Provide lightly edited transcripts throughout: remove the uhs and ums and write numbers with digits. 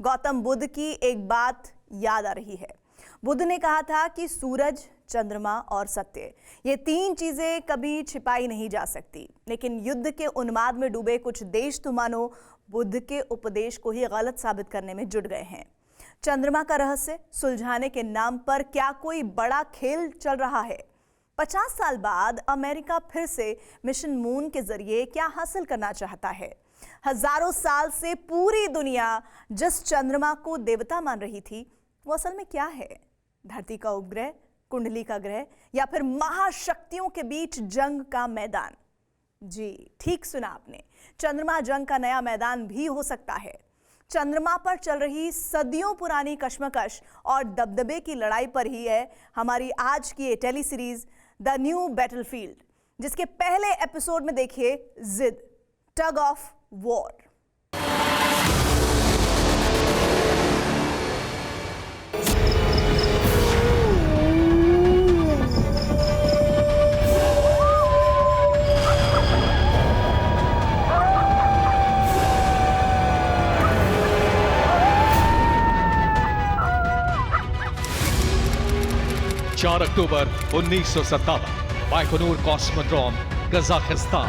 गौतम बुद्ध की एक बात याद आ रही है। बुद्ध ने कहा था कि सूरज, चंद्रमा और सत्य, ये तीन चीजें कभी छिपाई नहीं जा सकती। लेकिन युद्ध के उन्माद में डूबे कुछ देश तो मानो बुद्ध के उपदेश को ही गलत साबित करने में जुट गए हैं। चंद्रमा का रहस्य सुलझाने के नाम पर क्या कोई बड़ा खेल चल रहा है? 50 साल बाद अमेरिका फिर से मिशन मून के जरिए क्या हासिल करना चाहता है? हजारों साल से पूरी दुनिया जिस चंद्रमा को देवता मान रही थी, वो असल में क्या है? धरती का उपग्रह, कुंडली का ग्रह, या फिर महाशक्तियों के बीच जंग का मैदान? जी ठीक सुना आपने, चंद्रमा जंग का नया मैदान भी हो सकता है। चंद्रमा पर चल रही सदियों पुरानी कश्मकश और दबदबे की लड़ाई पर ही है हमारी आज की ये tele series the new battlefield, जिसके पहले एपिसोड में देखिए जिद, टग ऑफ वॉर। चार अक्टूबर 1957, बाइकोनूर कॉस्मोड्रोम, कजाकिस्तान।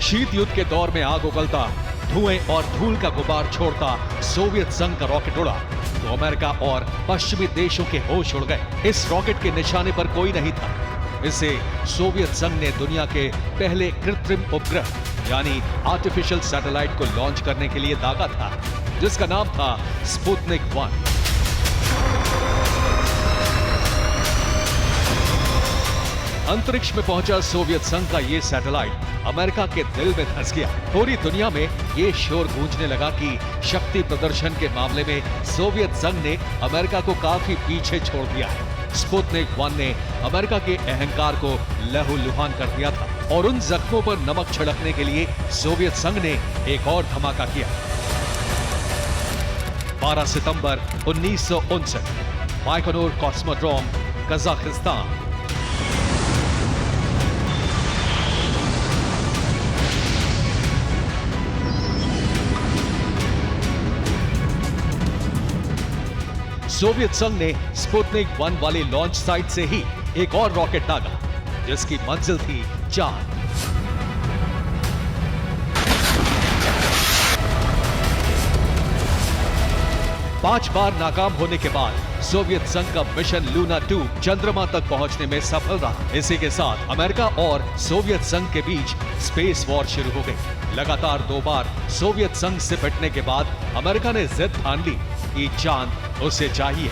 शीत युद्ध के दौर में आग उगलता, धुएं और धूल का गुबार छोड़ता सोवियत संघ का रॉकेट उड़ा तो अमेरिका और पश्चिमी देशों के होश उड़ गए। इस रॉकेट के निशाने पर कोई नहीं था। इसे सोवियत संघ ने दुनिया के पहले कृत्रिम उपग्रह यानी आर्टिफिशियल सैटेलाइट को लॉन्च करने के लिए दागा था, जिसका नाम था स्पुतनिक 1। अंतरिक्ष में पहुंचा सोवियत संघ का ये सैटेलाइट अमेरिका के दिल में धंस गया। पूरी दुनिया में ये शोर गूंजने लगा कि शक्ति प्रदर्शन के मामले में सोवियत संघ ने अमेरिका को काफी पीछे छोड़ दिया है। स्पुतनिक 1 ने अमेरिका के अहंकार को लहूलुहान कर दिया था और उन जख्मों पर नमक छिड़कने के लिए सोवियत संघ ने एक और धमाका किया। 12 सितंबर 1959, बाइकोनूर कॉस्मोड्रोम, कजाकिस्तान। सोवियत संघ ने स्पुतनिक 1 वाली लॉन्च साइट से ही एक और रॉकेट दागा, जिसकी मंजिल थी चांद। पांच बार नाकाम होने के बाद सोवियत संघ का मिशन लूना 2 चंद्रमा तक पहुंचने में सफल रहा। इसी के साथ अमेरिका और सोवियत संघ के बीच स्पेस वॉर शुरू हो गई। लगातार 2 बार सोवियत संघ से पिटने के बाद अमेरिका ने जिद ठान ली कि चांद उसे चाहिए।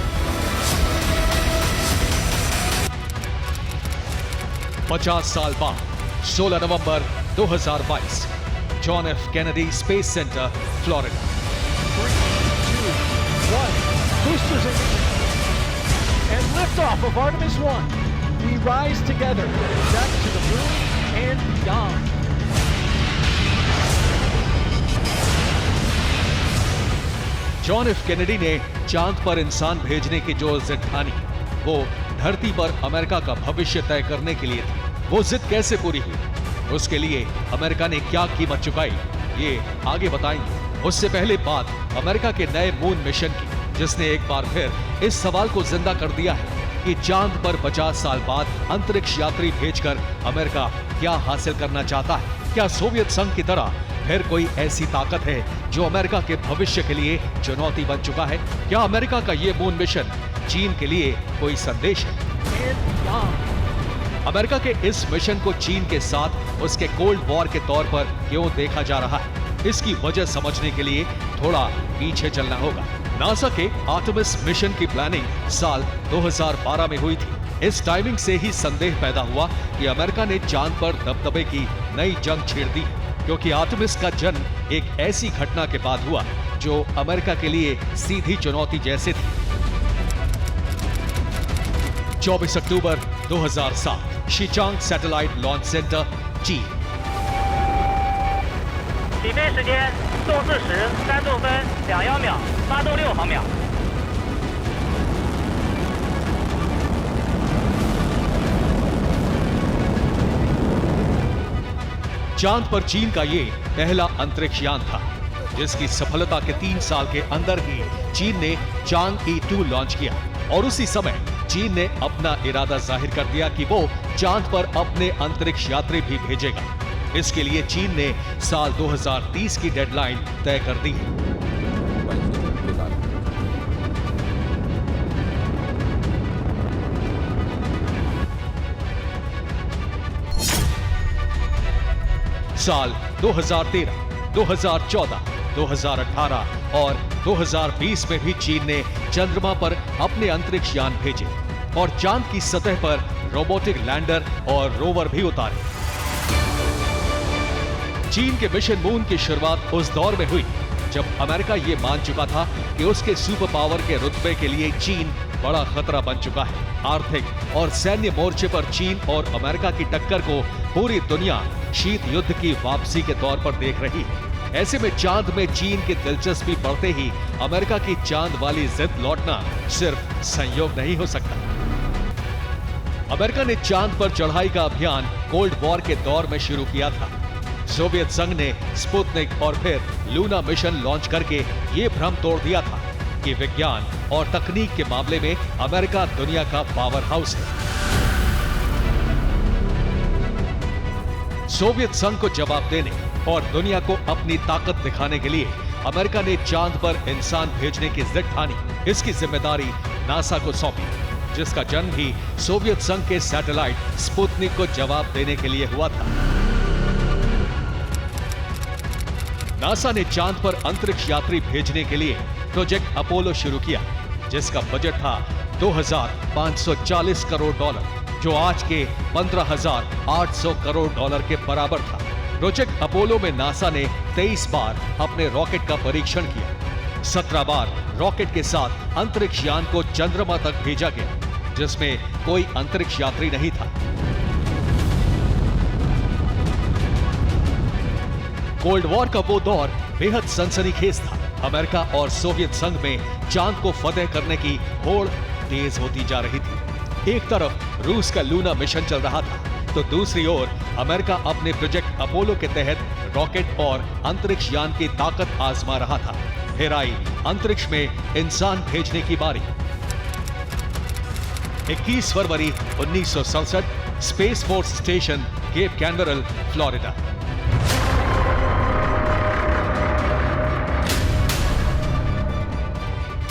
50 साल बाद 16 नवंबर 2022, John F Kennedy space centre, Florida. 3, 2, 1, boosters ignition and liftoff of Artemis 1. We rise together, back to the moon and beyond. John F Kennedy ने चांद पर इंसान भेजने की जो जिद ठानी, वो धरती पर अमेरिका का भविष्य तय करने के लिए थी। वो जिद कैसे पूरी हुई, उसके लिए अमेरिका ने क्या कीमत चुकाई, ये आगे बताएंगे। उससे पहले बात अमेरिका के नए मून मिशन की, जिसने एक बार फिर इस सवाल को जिंदा कर दिया है कि चांद पर 50 साल बाद अंतरिक्ष यात्री भेजकर अमेरिका क्या हासिल करना चाहता है। क्या सोवियत संघ की तरह फिर कोई ऐसी ताकत है जो अमेरिका के भविष्य के लिए चुनौती बन चुका है? क्या अमेरिका का ये मून मिशन चीन के लिए कोई संदेश है? अमेरिका के इस मिशन को चीन के साथ उसके कोल्ड वॉर के तौर पर क्यों देखा जा रहा है? इसकी वजह समझने के लिए थोड़ा पीछे चलना होगा। नासा के आर्टेमिस मिशन की प्लानिंग साल 2012 में हुई थी। इस टाइमिंग से ही संदेह पैदा हुआ कि अमेरिका ने चांद पर दबदबे की नई जंग छेड़ दी, क्योंकि आर्टेमिस का जन्म एक ऐसी घटना के बाद हुआ जो अमेरिका के लिए सीधी चुनौती जैसे थी। 24 अक्टूबर 2007, शीचांग सैटेलाइट लॉन्च सेंटर, चीन। 里面时间动至时3度分2幺秒，8度6毫秒。 चांद पर चीन का ये पहला अंतरिक्ष यान था, जिसकी सफलता के 3 साल के अंदर ही चीन ने चांग-E2 लॉन्च किया और उसी समय चीन ने अपना इरादा जाहिर कर दिया कि वो चांद पर अपने अंतरिक्ष यात्री भी भेजेगा। इसके लिए चीन ने साल 2030 की डेडलाइन तय कर दी है। साल 2013, 2014, 2018 और 2020 में भी चीन ने चंद्रमा पर अपने अंतरिक्ष यान भेजे और चांद की सतह पर रोबोटिक लैंडर और रोवर भी उतारे। चीन के मिशन मून की शुरुआत उस दौर में हुई जब अमेरिका ये मान चुका था कि उसके सुपर पावर के रुतबे के लिए चीन बड़ा खतरा बन चुका है। आर्थिक और सैन्य मोर्चे पर चीन और अमेरिका की टक्कर को पूरी दुनिया शीत युद्ध की वापसी के तौर पर देख रही है। ऐसे में चांद में चीन की दिलचस्पी बढ़ते ही अमेरिका की चांद वाली जिद लौटना सिर्फ संयोग नहीं हो सकता। अमेरिका ने चांद पर चढ़ाई का अभियान कोल्ड वॉर के दौर में शुरू किया था। सोवियत संघ ने स्पुतनिक और फिर लूना मिशन लॉन्च करके ये भ्रम तोड़ दिया था कि विज्ञान और तकनीक के मामले में अमेरिका दुनिया का पावर हाउस है। सोवियत संघ को जवाब देने और दुनिया को अपनी ताकत दिखाने के लिए अमेरिका ने चांद पर इंसान भेजने की जिद ठानी। इसकी जिम्मेदारी नासा को सौंपी, जिसका जन्म भी सोवियत संघ के सैटेलाइट स्पुतनिक को जवाब देने के लिए हुआ था। नासा ने चांद पर अंतरिक्ष यात्री भेजने के लिए प्रोजेक्ट अपोलो शुरू किया, जिसका बजट था $2,540 करोड़, जो आज के 15,800 करोड़ डॉलर के बराबर था। प्रोजेक्ट अपोलो में नासा ने 23 बार अपने रॉकेट का परीक्षण किया। 17 बार रॉकेट के साथ अंतरिक्ष यान को चंद्रमा तक भेजा गया, जिसमें कोई अंतरिक्ष यात्री नहीं था। कोल्ड वॉर का वो दौर बेहद सनसनीखेज था। अमेरिका और सोवियत संघ में चांद को फतेह करने की होड़ तेज होती जा रही थी। एक तरफ रूस का लूना मिशन चल रहा था, तो दूसरी ओर अमेरिका अपने प्रोजेक्ट अपोलो के तहत रॉकेट और अंतरिक्ष यान की ताकत आजमा रहा था। फिर आई अंतरिक्ष में इंसान भेजने की बारी। 21 फरवरी 1967, space force station Cape Canaveral, Florida.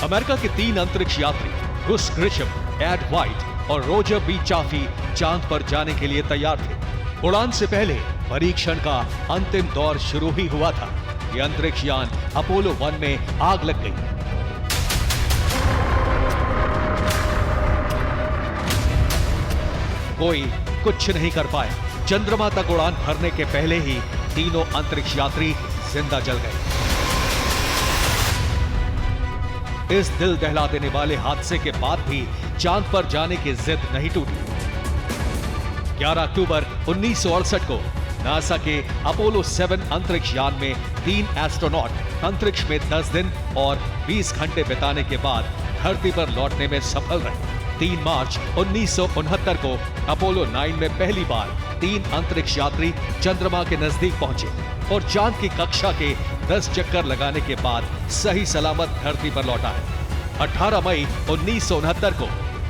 America के 3 अंतरिक्ष यात्री गुस ग्रिशम, एड व्हाइट और रोजर बी चाफी चांद पर जाने के लिए तैयार थे। उड़ान से पहले परीक्षण का अंतिम दौर शुरू ही हुआ था कि अंतरिक्ष यान अपोलो 1 में आग लग गई। कोई कुछ नहीं कर पाया। चंद्रमा तक उड़ान भरने के पहले ही तीनों अंतरिक्ष यात्री जिंदा जल गए। इस दिल दहला देने वाले हादसे के बाद भी चांद पर जाने की जिद नहीं टूटी। 11 अक्टूबर 1968 को नासा के अपोलो 7 अंतरिक्ष यान में 3 एस्ट्रोनॉट अंतरिक्ष में 10 दिन और 20 घंटे बिताने के बाद धरती पर लौटने में सफल रहे। 3 मार्च 1969 को अपोलो 9 में पहली बार 3 अंतरिक्ष यात्री चंद्रमा के नजदीक पहुंचे और चांद की कक्षा के 10 चक्कर लगाने के बाद सही सलामत धरती पर लौटा है। 18 मई 1969 को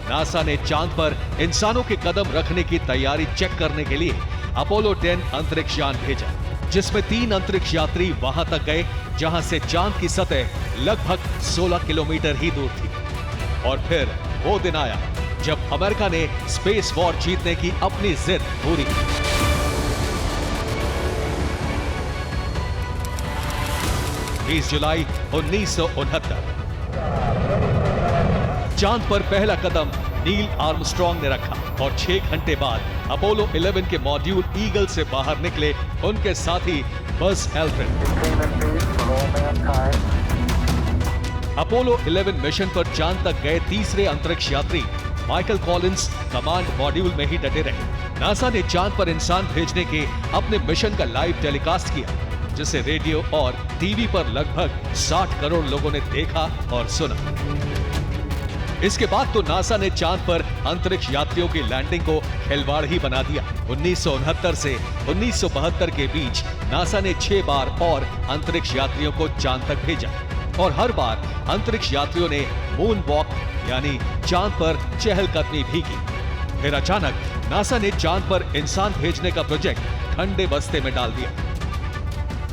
नासा ने चांद पर इंसानों के कदम रखने की तैयारी चेक करने के लिए अपोलो 10 अंतरिक्ष यान भेजा, जिसमें 3 अंतरिक्ष यात्री वहां तक गए जहां से चांद की सतह लगभग 16 किलोमीटर ही दूर थी। और फिर वो दिन आया जब अमेरिका ने स्पेस वॉर जीतने की अपनी जिद पूरी की। जुलाई 1969 चांद पर पहला कदम नील आर्मस्ट्रॉन्ग ने रखा और 6 घंटे बाद अपोलो 11 के मॉड्यूल ईगल से बाहर निकले उनके साथी बज एल्ड्रिन। अपोलो 11 मिशन पर चांद तक गए तीसरे अंतरिक्ष यात्री माइकल कॉलिंस कमांड मॉड्यूल में ही डटे रहे। नासा ने चांद पर इंसान भेजने के अपने मिशन का लाइव टेलीकास्ट किया, जिसे रेडियो और टीवी पर लगभग 60 करोड़ लोगों ने देखा और सुना। इसके बाद तो नासा ने चांद पर अंतरिक्ष यात्रियों की लैंडिंग को खिलवाड़ ही बना दिया। 1969 से 1972 के बीच नासा ने 6 बार और अंतरिक्ष यात्रियों को चांद तक भेजा और हर बार अंतरिक्ष यात्रियों ने मून वॉक यानी चांद पर चहलकदमी भी की। फिर अचानक नासा ने चांद पर इंसान भेजने का प्रोजेक्ट ठंडे बस्ते में डाल दिया।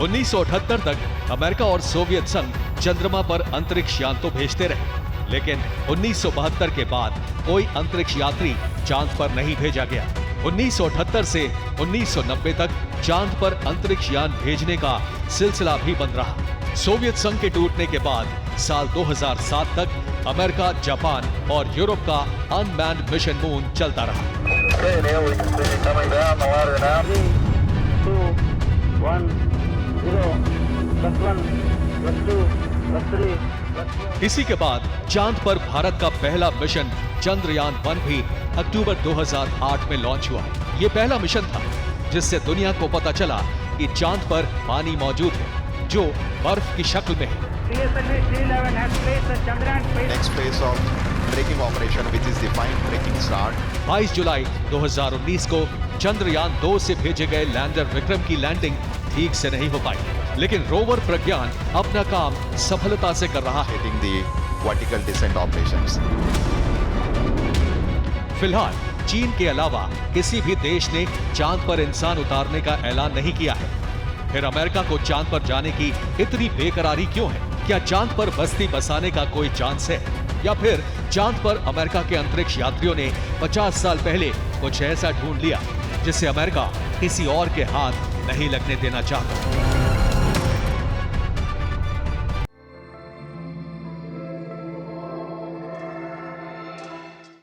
1978 तक अमेरिका और सोवियत संघ चंद्रमा पर अंतरिक्ष यान तो भेजते रहे, लेकिन 1972 के बाद कोई अंतरिक्ष यात्री चांद पर नहीं भेजा गया। 1978 से 1990 तक चांद पर अंतरिक्ष यान भेजने का सिलसिला भी बंद रहा। सोवियत संघ के टूटने के बाद साल 2007 तक अमेरिका, जापान और यूरोप का अनमैन्ड मिशन मून चलता रहा। इसी के बाद चांद पर भारत का पहला मिशन चंद्रयान-1 भी अक्टूबर 2008 में लॉन्च हुआ। ये पहला मिशन था जिससे दुनिया को पता चला कि चांद पर पानी मौजूद है जो बर्फ की शक्ल में है। Next phase of braking operation, which is defined braking start. 22 जुलाई 2019 को चंद्रयान-2 से भेजे गए लैंडर विक्रम की लैंडिंग ठीक से नहीं हो पाई, लेकिन रोवर प्रज्ञान अपना काम सफलता से कर रहा है। Hitting the vertical descent operations. फिलहाल चीन के अलावा किसी भी देश ने चांद पर इंसान उतारने का ऐलान नहीं किया है। फिर अमेरिका को चांद पर जाने की इतनी बेकरारी क्यों है? क्या चांद पर बस्ती बसाने का कोई चांस है, या फिर चांद पर अमेरिका के अंतरिक्ष यात्रियों ने 50 साल पहले कुछ ऐसा ढूंढ लिया जिससे अमेरिका किसी और के हाथ नहीं लगने देना चाहता?